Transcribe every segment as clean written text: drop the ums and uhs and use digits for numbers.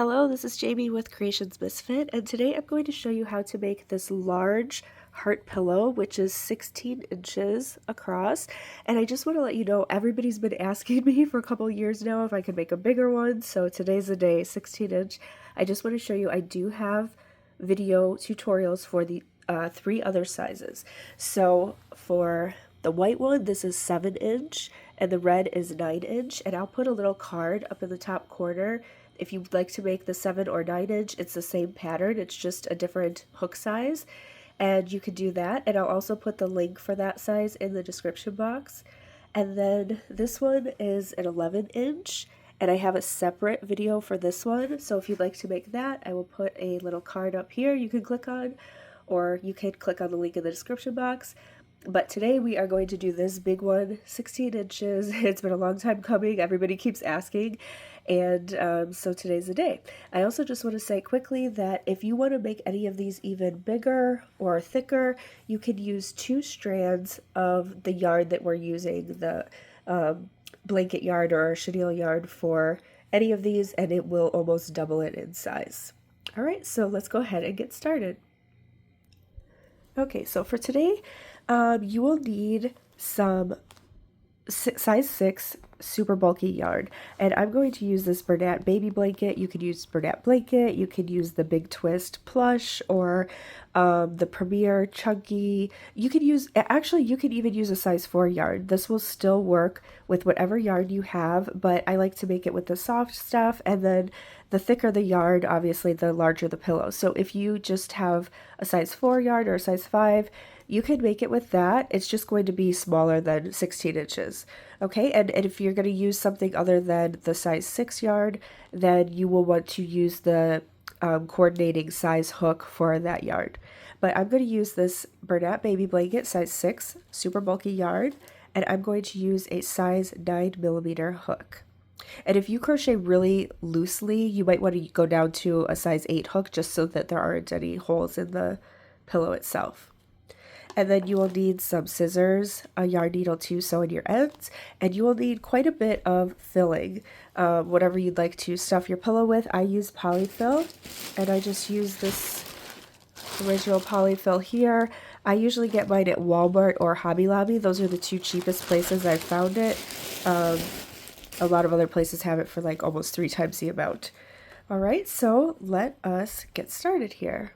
Hello, this is Jamie with Creations Misfit, and today I'm going to show you how to make this large heart pillow, which is 16 inches across. And I just want to let you know, everybody's been asking me for a couple years now if I could make a bigger one, so today's the day, 16 inch. I just want to show you I do have video tutorials for the three other sizes. So for the white one, this is 7 inch, and the red is 9 inch, and I'll put a little card up in the top corner. If you'd like to make the 7 or 9 inch, it's the same pattern, it's just a different hook size, and you can do that. And I'll also put the link for that size in the description box. And then this one is an 11 inch, and I have a separate video for this one, so if you'd like to make that, I will put a little card up here you can click on, or you can click on the link in the description box. But today we are going to do this big one, 16 inches. It's been a long time coming. Everybody keeps asking. And so today's the day. I also just want to say quickly that if you want to make any of these even bigger or thicker, you can use 2 strands of the yarn that we're using, the blanket yarn or chenille yarn for any of these, and it will almost double it in size. All right, so let's go ahead and get started. Okay, so for today, you will need some size 6 super bulky yarn, and I'm going to use this Bernat baby blanket. You could use Bernat blanket, you could use the Big Twist plush, or the Premier chunky. You could use, actually you could even use a size 4 yarn. This will still work with whatever yarn you have, but I like to make it with the soft stuff, and then the thicker the yarn, obviously the larger the pillow. So if you just have a size 4 yarn or a size 5, you can make it with that. It's just going to be smaller than 16 inches. Okay, and if you're going to use something other than the size 6 yarn, then you will want to use the coordinating size hook for that yarn. But I'm going to use this Bernat baby blanket size 6 super bulky yarn, and I'm going to use a size 9mm hook. And if you crochet really loosely, you might want to go down to a size 8 hook just so that there aren't any holes in the pillow itself. And then you will need some scissors, a yarn needle to sew in your ends, and you will need quite a bit of filling, whatever you'd like to stuff your pillow with. I use polyfill, and I just use this original polyfill here. I usually get mine at Walmart or Hobby Lobby. Those are the 2 cheapest places I've found it. A lot of other places have it for like almost 3 times the amount. All right, so let us get started here.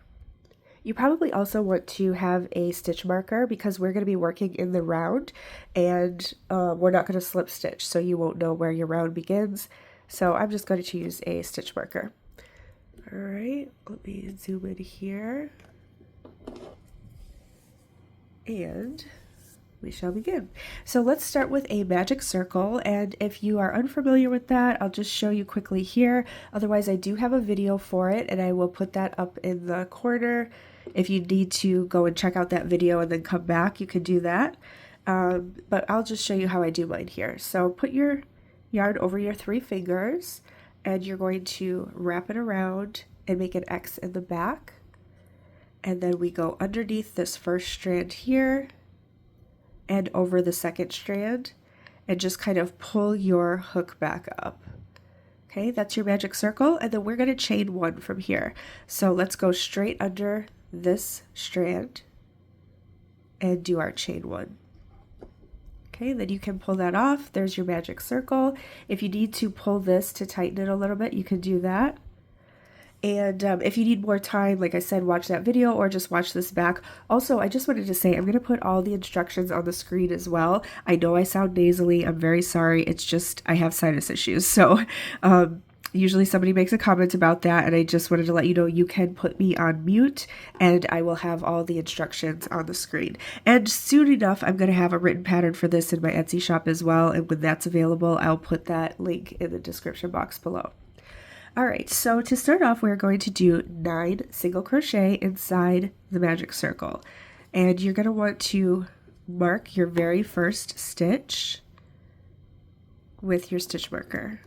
You probably also want to have a stitch marker because we're going to be working in the round, and we're not going to slip stitch, so you won't know where your round begins. So I'm just going to use a stitch marker. All right, let me zoom in here, and we shall begin. So let's start with a magic circle, and if you are unfamiliar with that, I'll just show you quickly here. Otherwise, I do have a video for it, and I will put that up in the corner. If you need to go and check out that video and then come back, you can do that. But I'll just show you how I do mine here. So put your yarn over your 3 fingers, and you're going to wrap it around and make an X in the back. And then we go underneath this first strand here and over the second strand, and just kind of pull your hook back up. Okay, that's your magic circle, and then we're going to chain 1 from here. So let's go straight under this strand and do our chain 1. Okay, then you can pull that off. There's your magic circle. If you need to pull this to tighten it a little bit, you can do that. And if you need more time, like I said, watch that video or just watch this back. Also, I just wanted to say I'm going to put all the instructions on the screen as well. I know I sound nasally. I'm very sorry. It's just I have sinus issues. So usually somebody makes a comment about that, and I just wanted to let you know you can put me on mute, and I will have all the instructions on the screen. And soon enough, I'm going to have a written pattern for this in my Etsy shop as well, and when that's available, I'll put that link in the description box below. All right, so to start off, we're going to do 9 single crochet inside the magic circle. And you're going to want to mark your very first stitch with your stitch marker.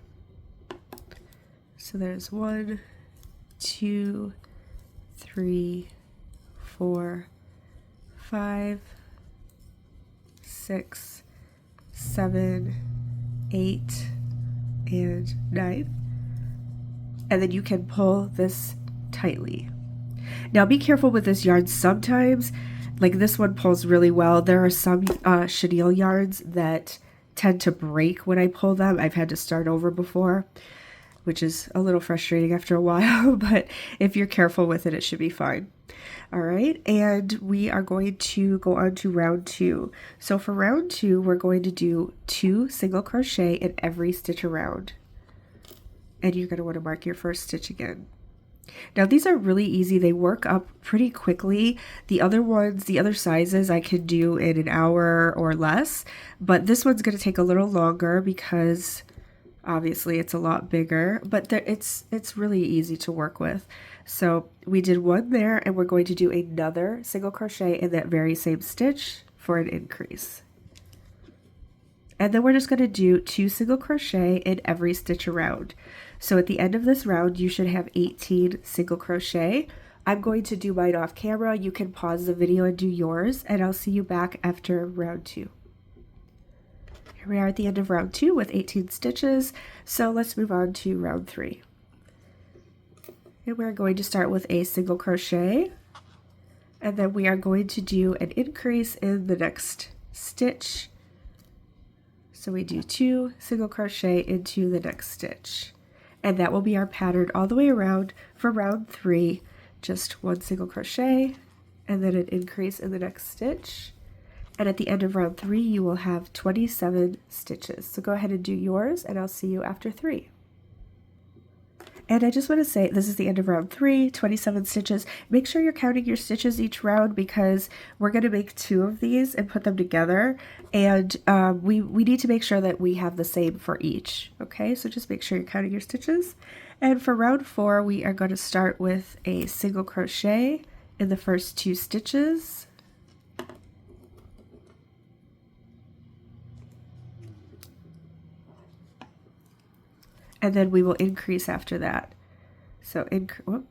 So there's 1, 2, 3, 4, 5, 6, 7, 8, and 9. and then you can pull this tightly. Now be careful with this yarn. Sometimes, like this one pulls really well. There are some chenille yarns that tend to break when I pull them. I've had to start over before, which is a little frustrating after a while, but if you're careful with it, it should be fine. All right, and we are going to go on to round 2. So for round 2, we're going to do 2 single crochet in every stitch around. And you're going to want to mark your first stitch again. Now these are really easy. They work up pretty quickly. The other ones, the other sizes I can do in an hour or less, but this one's going to take a little longer because obviously it's a lot bigger, but it's really easy to work with. So we did one there, and we're going to do another single crochet in that very same stitch for an increase. And then we're just going to do 2 single crochet in every stitch around. So at the end of this round, you should have 18 single crochet. I'm going to do mine off camera. You can pause the video and do yours, and I'll see you back after round 2. Here we are at the end of round 2 with 18 stitches. So let's move on to round 3. And we're going to start with a single crochet, and then we are going to do an increase in the next stitch. So we do 2 single crochet into the next stitch, and that will be our pattern all the way around for round 3. Just 1 single crochet and then an increase in the next stitch, and at the end of round 3 you will have 27 stitches. So go ahead and do yours, and I'll see you after 3. And I just want to say, this is the end of round 3, 27 stitches. Make sure you're counting your stitches each round, because we're going to make 2 of these and put them together. And we need to make sure that we have the same for each. Okay, so just make sure you're counting your stitches. And for round 4, we are going to start with a single crochet in the first 2 stitches. And then we will increase after that. So oh,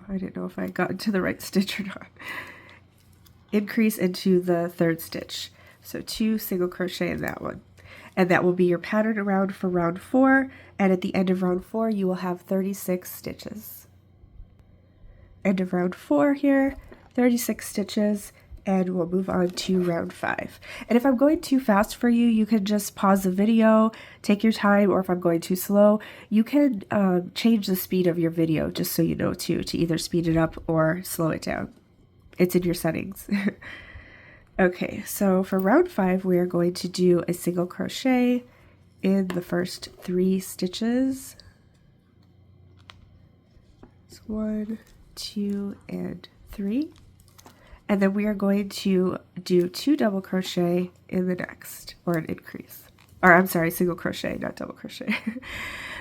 I didn't know if I got into the right stitch or not. Increase into the 3rd stitch. So 2 single crochet in that one. And that will be your pattern around for round 4. And at the end of round 4, you will have 36 stitches. End of round 4 here, 36 stitches. And we'll move on to round 5. And if I'm going too fast for you, you can just pause the video, take your time, or if I'm going too slow, you can change the speed of your video, just so you know to either speed it up or slow it down. It's in your settings. Okay, so for round 5, we are going to do a single crochet in the first 3 stitches. It's 1, 2, and 3. And then we are going to do 2 double crochet in the next, or an increase. Or I'm sorry, single crochet, not double crochet.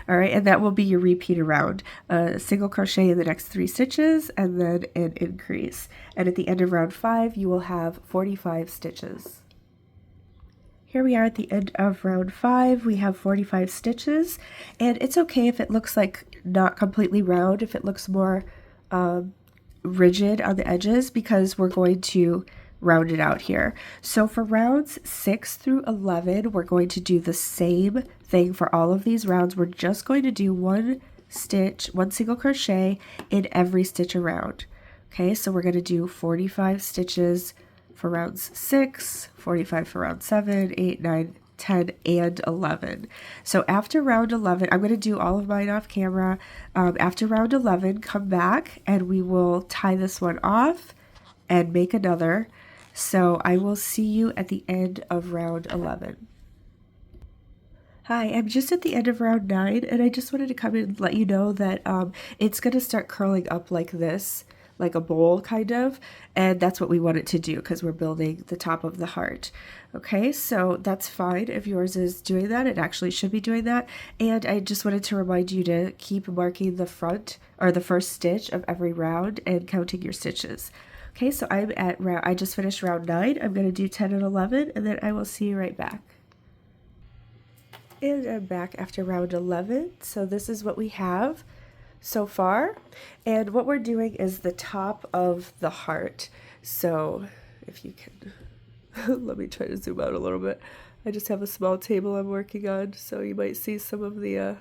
All right, and that will be your repeat around. A single crochet in the next 3 stitches, and then an increase. And at the end of round 5, you will have 45 stitches. Here we are at the end of round 5. We have 45 stitches, and it's okay if it looks like not completely round, if it looks more rigid on the edges, because we're going to round it out here. So for rounds 6 through 11, we're going to do the same thing for all of these rounds. We're just going to do 1 stitch, 1 single crochet in every stitch around. Okay, so we're going to do 45 stitches for rounds 6, 45 for round 7, 8, 9, 10, and 11. So after round 11, I'm going to do all of mine off camera. After round 11, come back and we will tie this one off and make another. So I will see you at the end of round 11. Hi, I'm just at the end of round 9, and I just wanted to come in and let you know that it's going to start curling up like this, like a bowl kind of, and that's what we want it to do because we're building the top of the heart. Okay, so that's fine if yours is doing that. It actually should be doing that. And I just wanted to remind you to keep marking the front or the first stitch of every round and counting your stitches. Okay, so I'm at I just finished round 9. I'm going to do 10 and 11, and then I will see you right back. And I'm back after round 11. So this is what we have so far, and what we're doing is the top of the heart. So if you can let me try to zoom out a little bit. I just have a small table I'm working on, so you might see some of the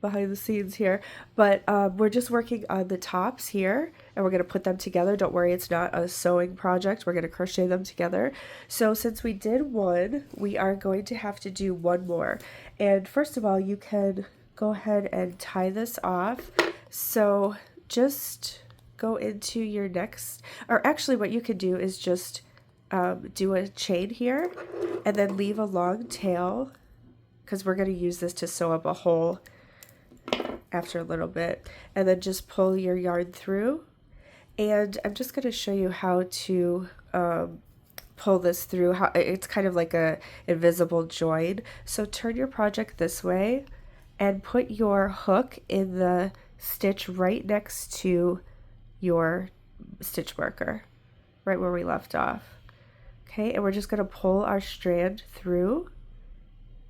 behind the scenes here, but we're just working on the tops here, and we're going to put them together. Don't worry, it's not a sewing project. We're going to crochet them together. So since we did one, we are going to have to do one more. And first of all, you can go ahead and tie this off. So just go into your next, or actually what you can do is just do a chain here and then leave a long tail, because we're going to use this to sew up a hole after a little bit, and then just pull your yarn through. And I'm just going to show you how to pull this through. How it's kind of like a invisible join. So turn your project this way and put your hook in the stitch right next to your stitch marker, right where we left off. Okay, and we're just going to pull our strand through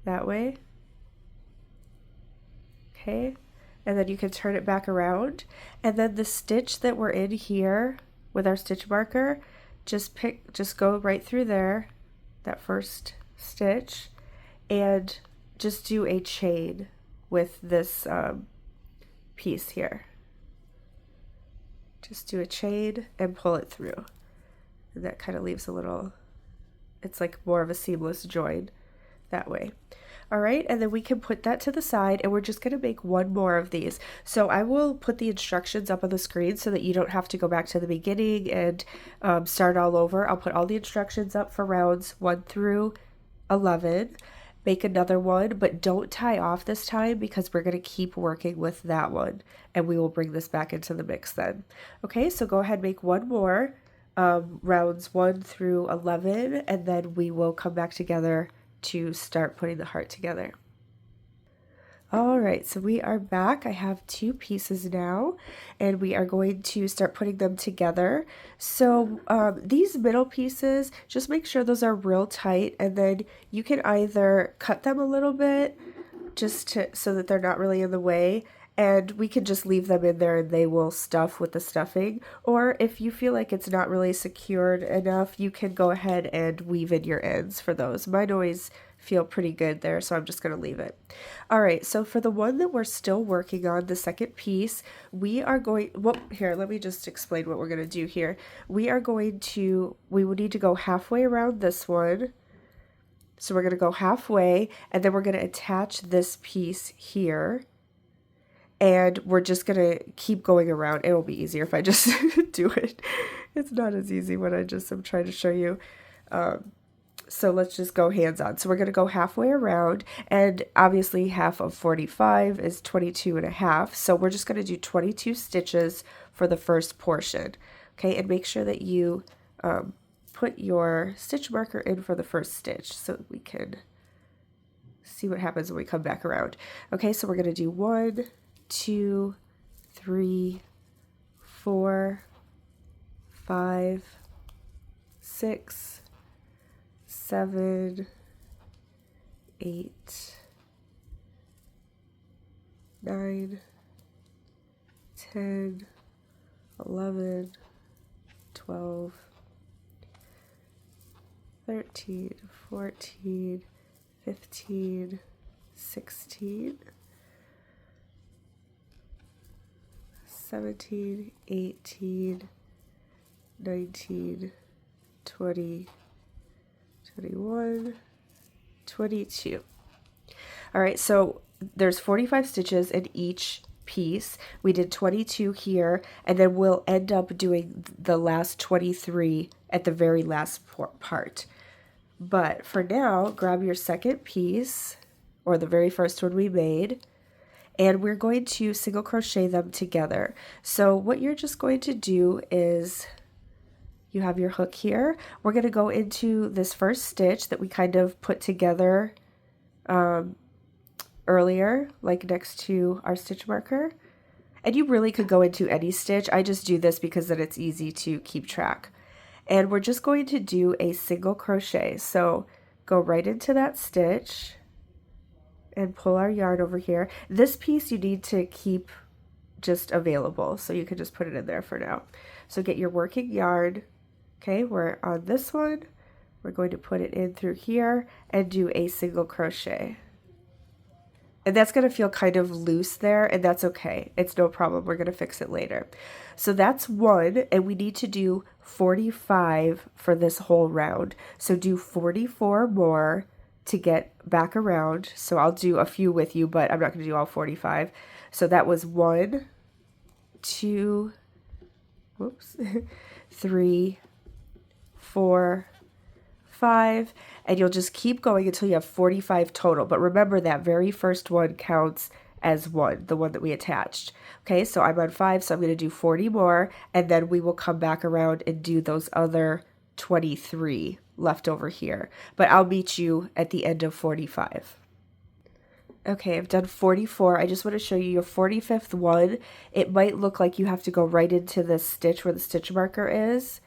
that way. Okay, and then you can turn it back around, and then the stitch that we're in here with our stitch marker, just go right through there, that first stitch, and just do a chain with this piece here. Just do a chain and pull it through, and that kind of leaves a little, it's like more of a seamless join that way. All right, and then we can put that to the side, and we're just going to make one more of these. So I will put the instructions up on the screen so that you don't have to go back to the beginning and start all over. I'll put all the instructions up for rounds 1 through 11. Make another one, but don't tie off this time, because we're going to keep working with that one, and we will bring this back into the mix then. Okay, so go ahead, make one more, rounds 1 through 11, and then we will come back together to start putting the heart together. All right, so we are back. I have 2 pieces now, and we are going to start putting them together. So these middle pieces, just make sure those are real tight, and then you can either cut them a little bit just so that they're not really in the way, and we can just leave them in there and they will stuff with the stuffing. Or if you feel like it's not really secured enough, you can go ahead and weave in your ends for those. Mine always feel pretty good there, so I'm just going to leave it. All right, so for the one that we're still working on, the second piece, we are going, well, here, let me just explain what we're going to do here. We will need to go halfway around this one. So we're going to go halfway, and then we're going to attach this piece here. And we're just going to keep going around. It will be easier if I just do it. It's not as easy when I'm trying to show you. So let's just go hands on. So we're going to go halfway around, and obviously half of 45 is 22.5. So we're just going to do 22 stitches for the first portion. Okay, and make sure that you put your stitch marker in for the first stitch so that we can see what happens when we come back around. Okay, so we're going to do 1, 2, 3, 4, 5, 6, 7, 8, 9, 10, 11, 12, 13, 14, 15, 16, 17, 18, 19, 20, 21, 22. All right, so there's 45 stitches in each piece. We did 22 here, and then we'll end up doing the last 23 at the very last part. But for now, grab your second piece, or the very first one we made, and we're going to single crochet them together. So what you're just going to do is, you have your hook here. We're going to go into this first stitch that we kind of put together earlier, like next to our stitch marker. And you really could go into any stitch. I just do this because then it's easy to keep track. And we're just going to do a single crochet. So go right into that stitch and pull our yarn over here. This piece you need to keep just available, so you can just put it in there for now. So get your working yarn. Okay, we're on this one. We're going to put it in through here and do a single crochet. And that's going to feel kind of loose there, and that's okay. It's no problem. We're going to fix it later. So that's 1, and we need to do 45 for this whole round. So do 44 more to get back around. So I'll do a few with you, but I'm not going to do all 45. So that was 1, 2, whoops, 3, 4, 5, and you'll just keep going until you have 45 total. But remember that very first one counts as 1, the one that we attached. Okay, so I'm on 5, so I'm going to do 40 more, and then we will come back around and do those other 23 left over here. But I'll meet you at the end of 45. Okay, I've done 44. I just want to show you your 45th one. It might look like you have to go right into the stitch where the stitch marker is.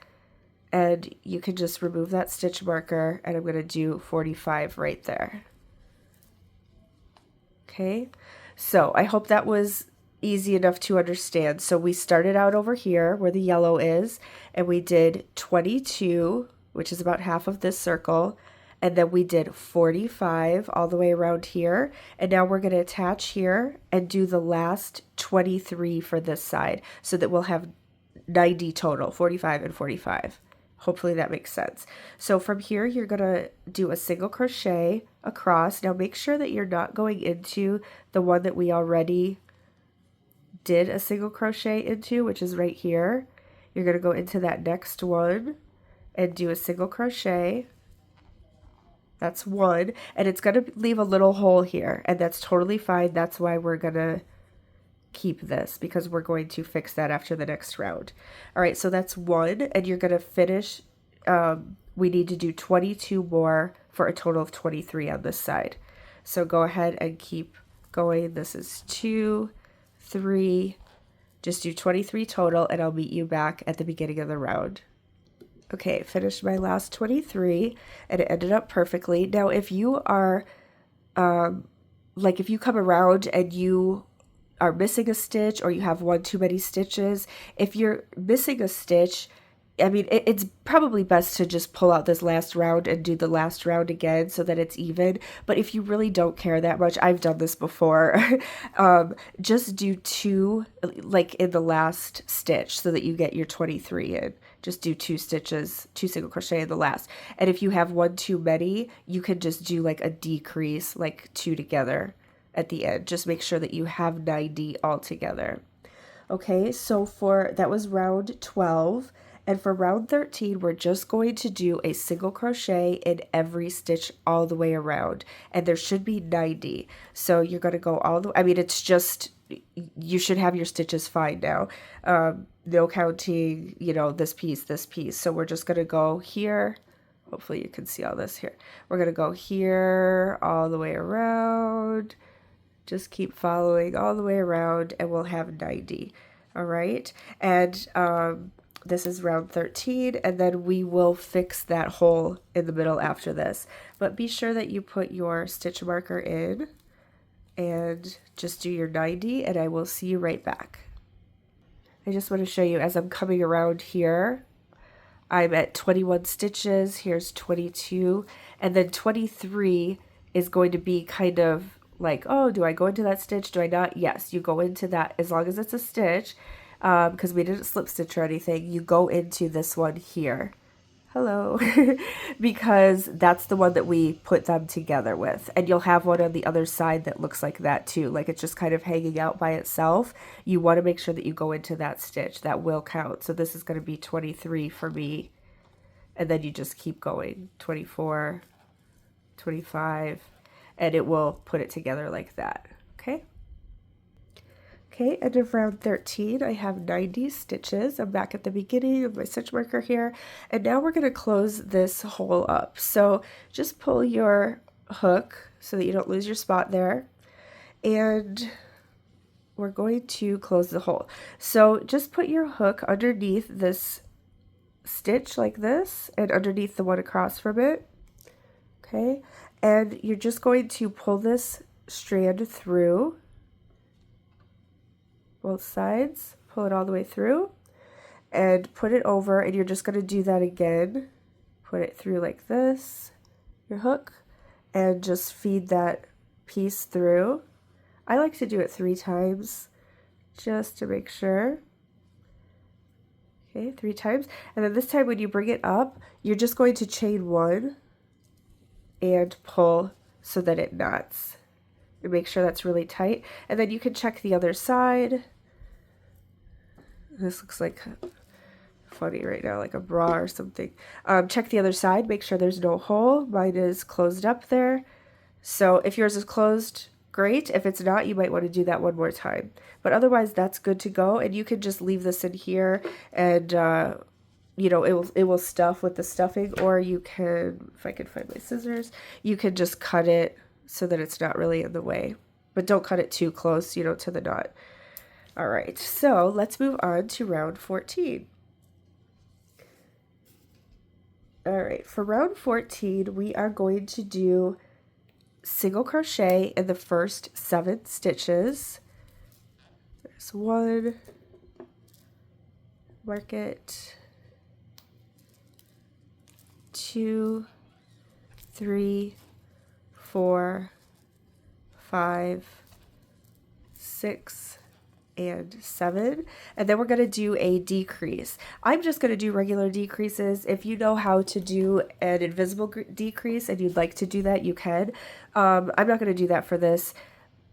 And you can just remove that stitch marker, and I'm going to do 45 right there. Okay, so I hope that was easy enough to understand. So we started out over here where the yellow is, and we did 22, which is about half of this circle, and then we did 45 all the way around here, and now we're going to attach here and do the last 23 for this side, so that we'll have 90 total, 45 and 45. Hopefully that makes sense. So from here, you're going to do a single crochet across. Now make sure that you're not going into the one that we already did a single crochet into, which is right here. You're going to go into that next one and do a single crochet. That's 1, and it's going to leave a little hole here, and that's totally fine. That's why we're going to keep this, because we're going to fix that after the next round. All right, so that's 1, and you're going to finish. We need to do 22 more for a total of 23 on this side. So go ahead and keep going. This is 2, 3, just do 23 total, and I'll meet you back at the beginning of the round. Okay, finished my last 23, and it ended up perfectly. Now, if you are, if you come around and you are missing a stitch, or you have one too many stitches, if you're missing a stitch, I mean, it's probably best to just pull out this last round and do the last round again so that it's even. But if you really don't care that much, I've done this before, just do 2, like in the last stitch, so that you get your 23 in. Just do 2 stitches, 2 single crochet in the last. And if you have one too many, you can just do like a decrease, like 2 together at the end. Just make sure that you have 90 all together. Okay, so that was round 12. And for round 13, we're just going to do a single crochet in every stitch all the way around. And there should be 90. So you're going to go all the way. I mean, it's just, you should have your stitches fine now. No counting, this piece, this piece. So we're just going to go here. Hopefully you can see all this here. We're going to go here all the way around. Just keep following all the way around, and we'll have 90. All right. And this is round 13, and then we will fix that hole in the middle after this. But be sure that you put your stitch marker in and just do your 90, and I will see you right back. I just want to show you as I'm coming around here, I'm at 21 stitches, here's 22, and then 23 is going to be kind of like, oh, do I go into that stitch? Do I not? Yes, you go into that as long as it's a stitch, because we didn't slip stitch or anything. You go into this one here. Hello. Because that's the one that we put them together with. And you'll have one on the other side that looks like that too. Like it's just kind of hanging out by itself. You want to make sure that you go into that stitch. That will count. So this is going to be 23 for me. And then you just keep going. 24, 25. And it will put it together like that. Okay? Okay, end of round 13, I have 90 stitches. I'm back at the beginning of my stitch marker here, and now we're going to close this hole up. So just pull your hook so that you don't lose your spot there, and we're going to close the hole. So just put your hook underneath this stitch like this, and underneath the one across from it. Okay, and you're just going to pull this strand through both sides, pull it all the way through, and put it over, and you're just going to do that again. Put it through like this, your hook, and just feed that piece through, I like to do it 3 times just to make sure. Okay, 3 times. And then this time when you bring it up, you're just going to chain 1 and pull so that it knots. And make sure that's really tight. And then you can check the other side. This looks like funny right now, like a bra or something. Check the other side, make sure there's no hole. Mine is closed up there. So if yours is closed, great. If it's not, you might want to do that one more time. But otherwise, that's good to go. And you can just leave this in here and, you know, it will stuff with the stuffing. Or you can, if I can find my scissors, you can just cut it so that it's not really in the way. But don't cut it too close, you know, to the knot. All right, so let's move on to round 14. All right, for round 14, we are going to do single crochet in the first 7 stitches. There's 1, mark it, 2, 3, 4, 5, 6, and 7, and then we're going to do a decrease. I'm just going to do regular decreases. If you know how to do an invisible decrease and you'd like to do that, you can. I'm not going to do that for this.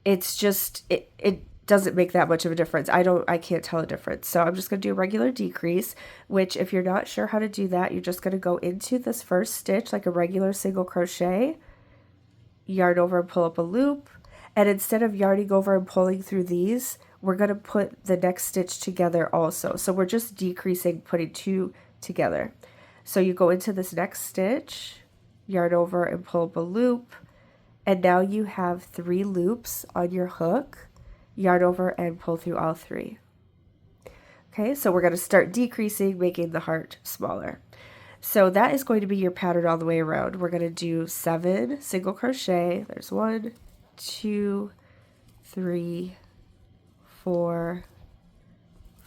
It's just it doesn't make that much of a difference. I can't tell a difference. So I'm just going to do a regular decrease, which if you're not sure how to do that, you're just going to go into this first stitch like a regular single crochet, yarn over and pull up a loop, and instead of yarning over and pulling through these, we're going to put the next stitch together also. So we're just decreasing, putting 2 together. So you go into this next stitch, yarn over and pull up a loop, and now you have 3 loops on your hook, yarn over and pull through all 3. Okay, so we're going to start decreasing, making the heart smaller. So that is going to be your pattern all the way around. We're going to do 7 single crochet. There's 1, 2, 3, 4,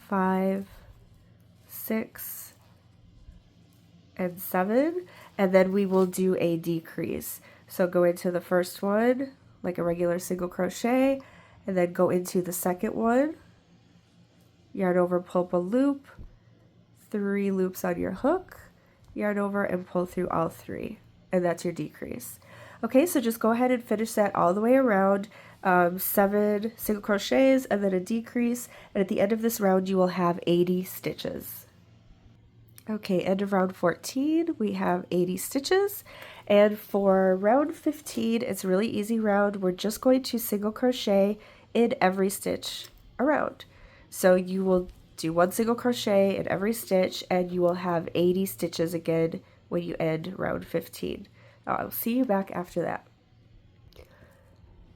5, 6, and 7, and then we will do a decrease. So go into the first one like a regular single crochet, and then go into the second one, yarn over, pull up a loop, 3 loops on your hook, yarn over and pull through all 3, and that's your decrease. Okay, so just go ahead and finish that all the way around. 7 single crochets and then a decrease, and at the end of this round you will have 80 stitches. Okay, end of round 14, we have 80 stitches, and for round 15, it's a really easy round. We're just going to single crochet in every stitch around. So you will do 1 single crochet in every stitch, and you will have 80 stitches again when you end round 15. I'll see you back after that.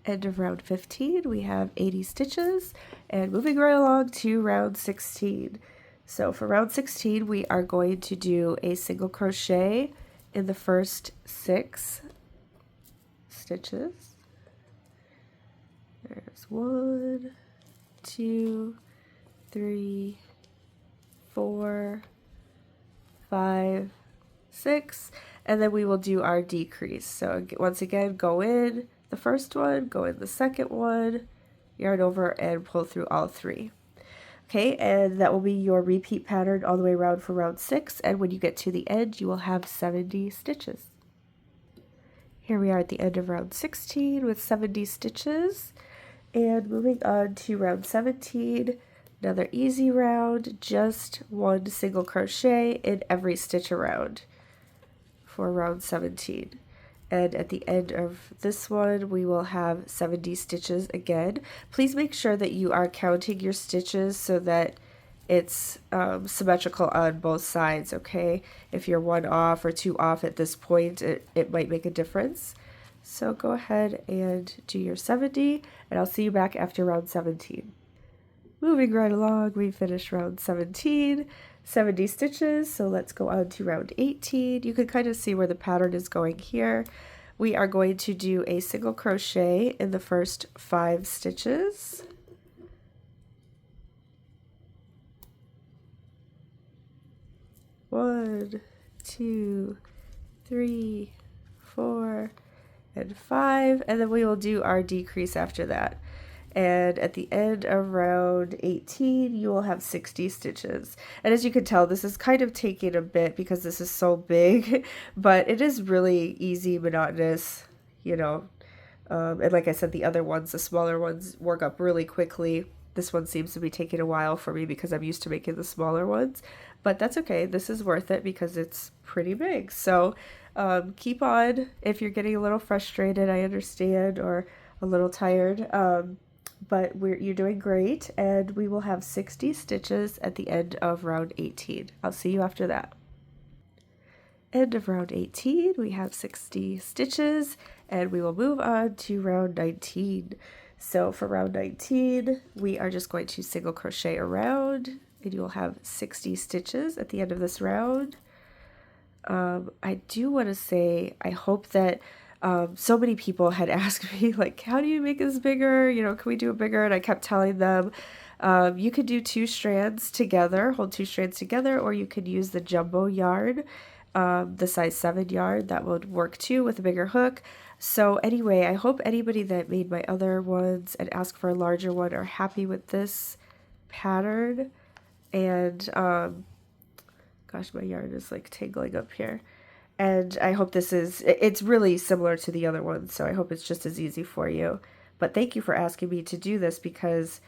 End of round 15, we have 80 stitches, and moving right along to round 16. So for round 16, we are going to do a single crochet in the first 6 stitches. There's 1, 2, 3, 4, 5, 6, and then we will do our decrease. So once again, go in the first one, go in the second one, yarn over and pull through all 3. Okay, and that will be your repeat pattern all the way around for round 6, and when you get to the end, you will have 70 stitches. Here we are at the end of round 16 with 70 stitches, and moving on to round 17, another easy round, just 1 single crochet in every stitch around for round 17. And at the end of this one, we will have 70 stitches again. Please make sure that you are counting your stitches so that it's symmetrical on both sides, okay? If you're 1 off or 2 off at this point, it might make a difference. So go ahead and do your 70, and I'll see you back after round 17. Moving right along, we finished round 17, 70 stitches, so let's go on to round 18. You can kind of see where the pattern is going here. We are going to do a single crochet in the first 5 stitches. One, 2, 3, 4, and 5, and then we will do our decrease after that. and at the end of round 18 you will have 60 stitches. And as you can tell, this is kind of taking a bit because this is so big, but it is really easy, monotonous, you know. And like I said, the other ones, the smaller ones, work up really quickly. This one seems to be taking a while for me because I'm used to making the smaller ones, but that's okay. This is worth it because it's pretty big. So keep on. If you're getting a little frustrated, I understand, or a little tired, but you're doing great, and we will have 60 stitches at the end of round 18. I'll see you after that. End of round 18, we have 60 stitches, and we will move on to round 19. So for round 19, we are just going to single crochet around, and you will have 60 stitches at the end of this round. I do want to say, I hope that so many people had asked me, like, how do you make this bigger? You know, can we do it bigger? And I kept telling them, you could do 2 strands together, hold 2 strands together, or you could use the jumbo yarn, the size 7 yarn. That would work too with a bigger hook. So anyway, I hope anybody that made my other ones and asked for a larger one are happy with this pattern. And gosh, my yarn is like tangling up here. And I hope it's really similar to the other ones, so I hope it's just as easy for you. But thank you for asking me to do this because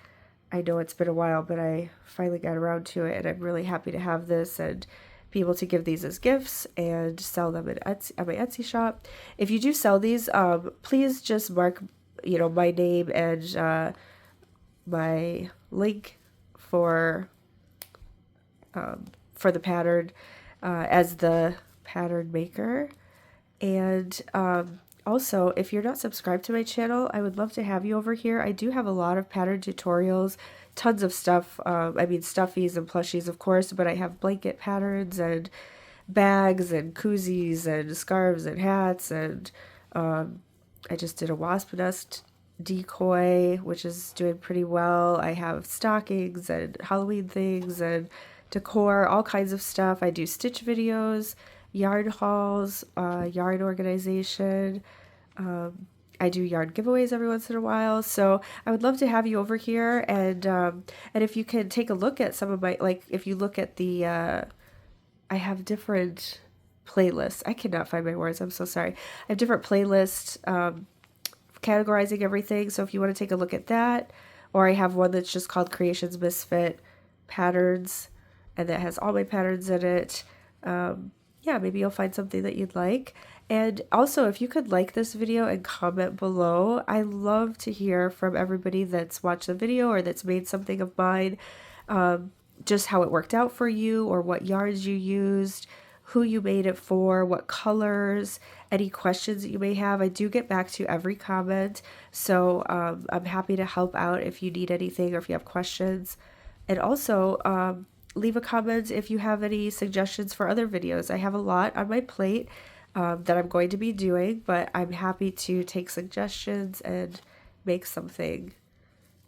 I know it's been a while, but I finally got around to it, and I'm really happy to have this and be able to give these as gifts and sell them at my Etsy shop. If you do sell these, please just mark, you know, my name and my link for the pattern as the pattern maker. And also, if you're not subscribed to my channel, I would love to have you over here. I do have a lot of pattern tutorials, tons of stuff. I mean, stuffies and plushies, of course, but I have blanket patterns and bags and koozies and scarves and hats. And I just did a wasp nest decoy, which is doing pretty well. I have stockings and Halloween things and decor, all kinds of stuff. I do stitch videos, yarn hauls, yarn organization. I do yarn giveaways every once in a while. So I would love to have you over here, and if you can take a look at some of my, like, if you look at the I have different playlists. I cannot find my words. I'm so sorry. I have different playlists categorizing everything. So if you want to take a look at that, or I have one that's just called Creations Misfit Patterns, and that has all my patterns in it. Yeah, maybe you'll find something that you'd like. And also, if you could like this video and comment below, I love to hear from everybody that's watched the video or that's made something of mine, just how it worked out for you, or what yarns you used, who you made it for, what colors, any questions that you may have. I do get back to every comment, so I'm happy to help out if you need anything or if you have questions. And also, leave a comment if you have any suggestions for other videos. I have a lot on my plate that I'm going to be doing, but I'm happy to take suggestions and make something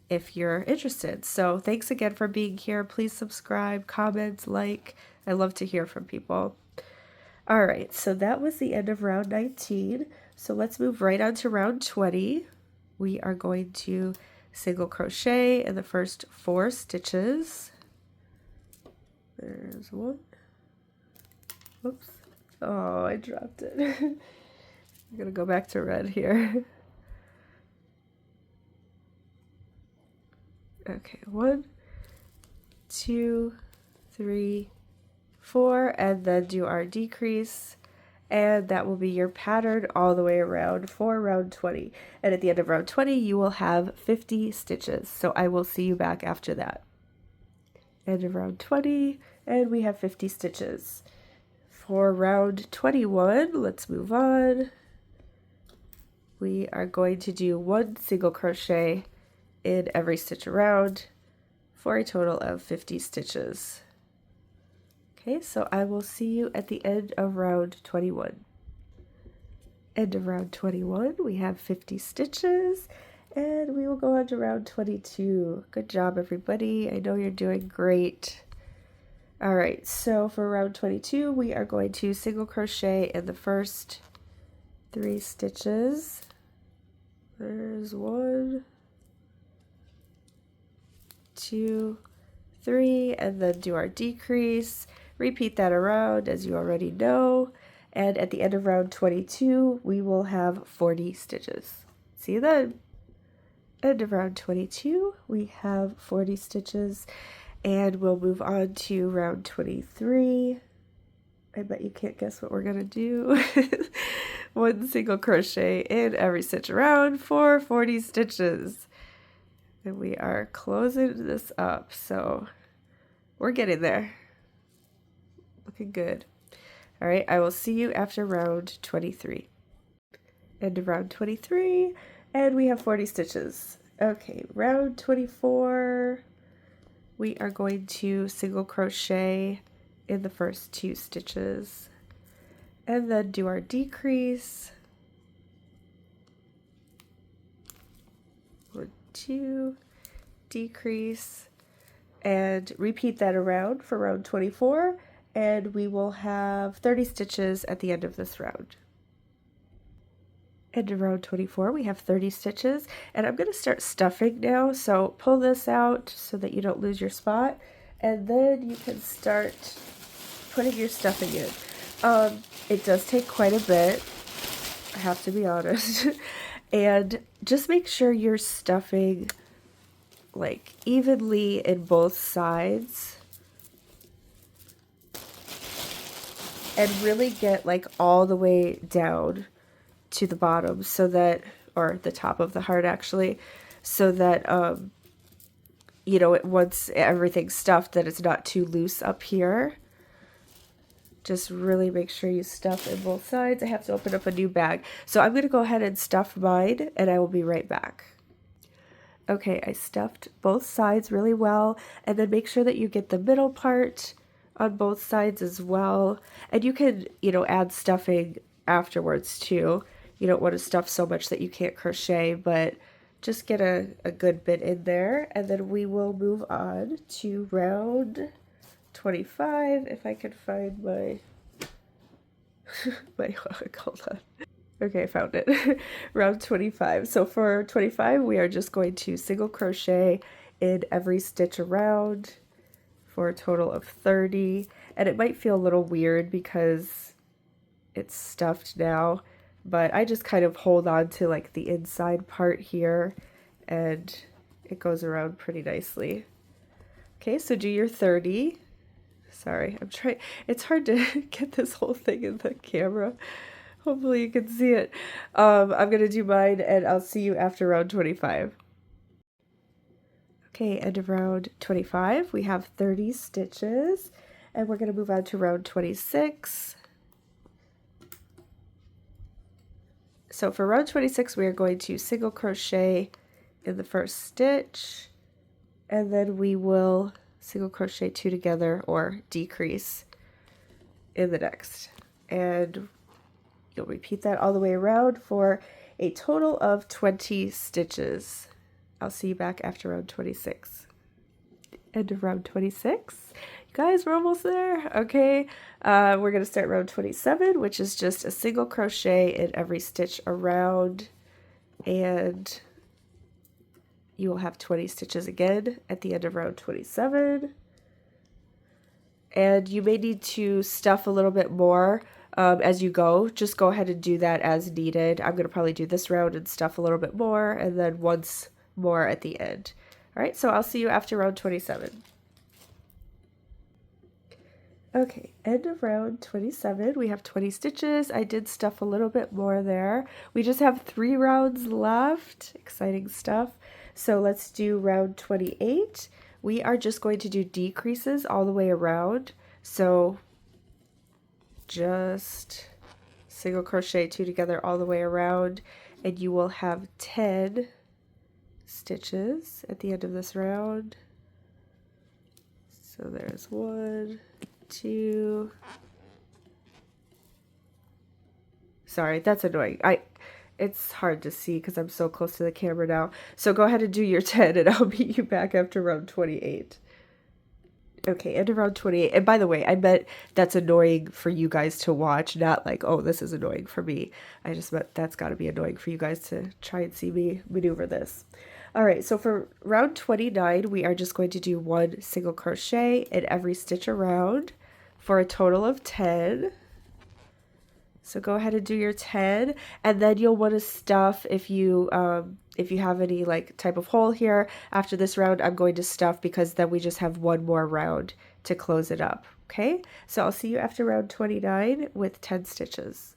if you're interested. So thanks again for being here. Please subscribe, comment, like. I love to hear from people. All right, so that was the end of round 19. So let's move right on to round 20. We are going to single crochet in the first 4 stitches. There's one. Whoops. Oh, I dropped it. I'm gonna go back to red here. Okay, 1, 2, 3, 4, and then do our decrease, and that will be your pattern all the way around for round 20. And at the end of round 20, you will have 50 stitches. So I will see you back after that. End of round 20, and we have 50 stitches. For round 21, let's move on. We are going to do 1 single crochet in every stitch around for a total of 50 stitches. Okay, so I will see you at the end of round 21. End of round 21, we have 50 stitches, and we will go on to round 22. Good job, everybody. I know you're doing great. All right, so for round 22, we are going to single crochet in the first 3 stitches. There's 1, 2, 3, and then do our decrease. Repeat that around as you already know. And at the end of round 22, we will have 40 stitches. See you then. End of round 22, we have 40 stitches, and we'll move on to round 23. I bet you can't guess what we're gonna do. 1 single crochet in every stitch around for 40 stitches. And we are closing this up, so we're getting there. Looking good. All right, I will see you after round 23. End of round 23, and we have 40 stitches. Okay, round 24, we are going to single crochet in the first 2 stitches, and then do our decrease. 1, 2, decrease, and repeat that around for round 24, and we will have 30 stitches at the end of this round. End of round 24, we have 30 stitches, and I'm going to start stuffing now, so pull this out so that you don't lose your spot, and then you can start putting your stuffing in. It does take quite a bit, I have to be honest, and just make sure you're stuffing like evenly in both sides, and really get like all the way down to the bottom so that, or the top of the heart actually, so that you know, once everything's stuffed, that it's not too loose up here. Just really make sure you stuff in both sides. I have to open up a new bag, so I'm going to go ahead and stuff mine, and I will be right back. Okay, I stuffed both sides really well, and then make sure that you get the middle part on both sides as well. And you can, you know, add stuffing afterwards too. You don't want to stuff so much that you can't crochet, but just get a good bit in there, and then we will move on to round 25, if I can find my my hook. Hold on. Okay, I found it. Round 25. So for 25, we are just going to single crochet in every stitch around for a total of 30. And it might feel a little weird because it's stuffed now, but I just kind of hold on to like the inside part here, and it goes around pretty nicely. Okay, so do your 30. Sorry, I'm trying. It's hard to get this whole thing in the camera. Hopefully you can see it. I'm going to do mine, and I'll see you after round 25. Okay, end of round 25. We have 30 stitches, and we're going to move on to round 26. So for round 26, we are going to single crochet in the first stitch, and then we will single crochet 2 together or decrease in the next. And you'll repeat that all the way around for a total of 20 stitches. I'll see you back after round 26. End of round 26. You guys, we're almost there. Okay, we're going to start round 27, which is just a single crochet in every stitch around, and you will have 20 stitches again at the end of round 27. And you may need to stuff a little bit more as you go. Just go ahead and do that as needed. I'm going to probably do this round and stuff a little bit more, and then once more at the end. All right, so I'll see you after round 27. Okay, end of round 27. We have 20 stitches. I did stuff a little bit more there. We just have 3 rounds left. Exciting stuff. So let's do round 28. We are just going to do decreases all the way around. So just single crochet 2 together all the way around, and you will have 10 stitches at the end of this round. So there's 1, 2. Sorry, that's annoying. It's hard to see because I'm so close to the camera now. So go ahead and do your 10, and I'll meet you back after round 28. Okay, end of round 28. And by the way, I meant that's annoying for you guys to watch, not like, oh, this is annoying for me. I just meant that's got to be annoying for you guys to try and see me maneuver this. All right, so for round 29, we are just going to do one single crochet in every stitch around for a total of 10. So go ahead and do your 10, and then you'll want to stuff if you have any like type of hole here. After this round, I'm going to stuff because then we just have one more round to close it up. Okay, so I'll see you after round 29 with 10 stitches.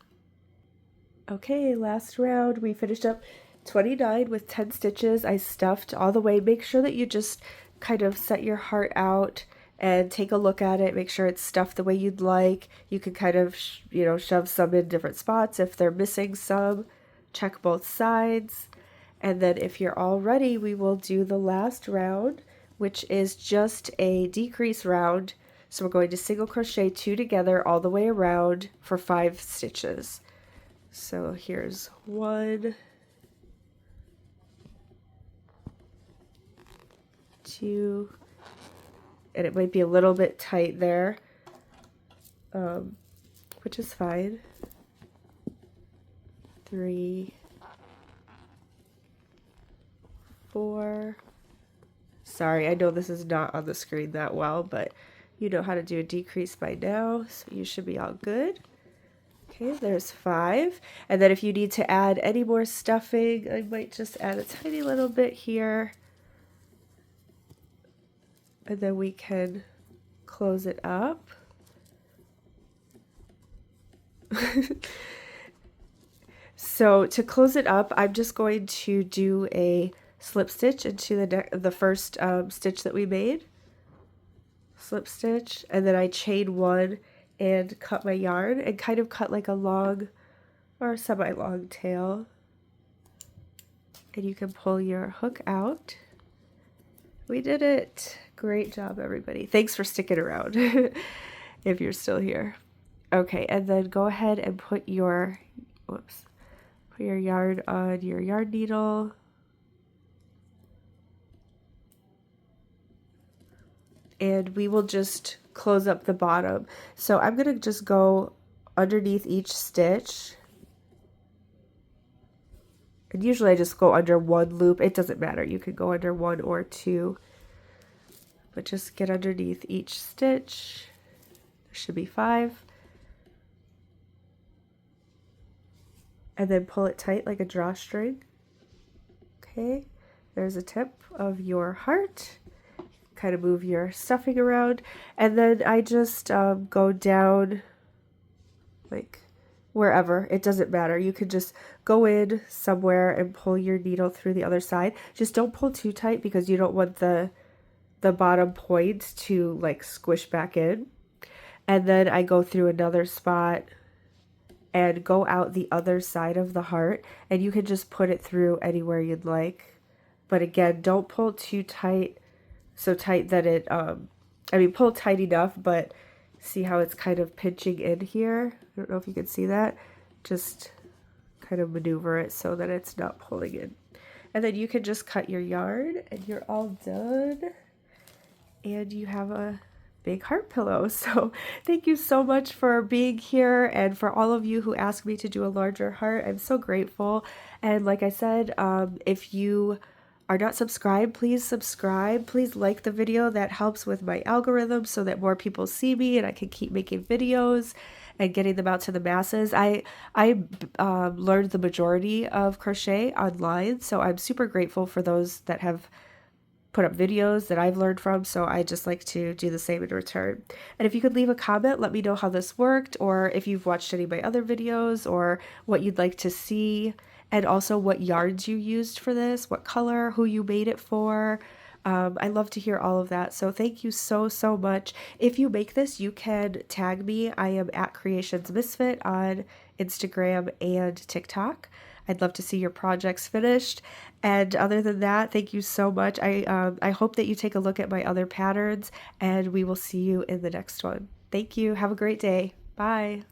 Okay, last round, we finished up 29 with 10 stitches. I stuffed all the way. Make sure that you just kind of set your heart out and take a look at it. Make sure it's stuffed the way you'd like. You can kind of, shove some in different spots if they're missing some. Check both sides. And then if you're all ready, we will do the last round, which is just a decrease round. So we're going to single crochet 2 together all the way around for 5 stitches. So here's 1, 2, and it might be a little bit tight there, which is fine. 3, 4. Sorry, I know this is not on the screen that well, but you know how to do a decrease by now, so you should be all good. Okay, there's 5. And then if you need to add any more stuffing, I might just add a tiny little bit here. And then we can close it up. So to close it up, I'm just going to do a slip stitch into the first stitch that we made. Slip stitch, and then I chain 1 and cut my yarn and kind of cut like a long or semi-long tail. And you can pull your hook out. We did it. Great job, everybody. Thanks for sticking around if you're still here. Okay, and then go ahead and put your yarn on your yarn needle. And we will just close up the bottom. So I'm going to just go underneath each stitch. And usually I just go under 1 loop. It doesn't matter. You can go under 1 or 2. But just get underneath each stitch. There should be 5. And then pull it tight like a drawstring. Okay, there's a tip of your heart. Kind of move your stuffing around, and then I just go down like wherever. It doesn't matter. You could just go in somewhere and pull your needle through the other side. Just don't pull too tight because you don't want the bottom point to like squish back in. And then I go through another spot and go out the other side of the heart, and you can just put it through anywhere you'd like. But again, don't pull too tight, so tight that it, pull tight enough, but see how it's kind of pinching in here? I don't know if you can see that. Just kind of maneuver it so that it's not pulling in. And then you can just cut your yarn and you're all done. And you have a big heart pillow. So thank you so much for being here, and for all of you who asked me to do a larger heart. I'm so grateful. And like I said, if you are not subscribed, please subscribe. Please like the video. That helps with my algorithm so that more people see me and I can keep making videos and getting them out to the masses. I learned the majority of crochet online, so I'm super grateful for those that have put up videos that I've learned from, so I just like to do the same in return. And if you could leave a comment, let me know how this worked, or if you've watched any of my other videos, or what you'd like to see, and also what yarns you used for this, what color, who you made it for. I love to hear all of that, so thank you so much. If you make this, you can tag me. I am at Creations Misfit on Instagram and TikTok. I'd love to see your projects finished. And other than that, thank you so much. I hope that you take a look at my other patterns, and we will see you in the next one. Thank you. Have a great day. Bye.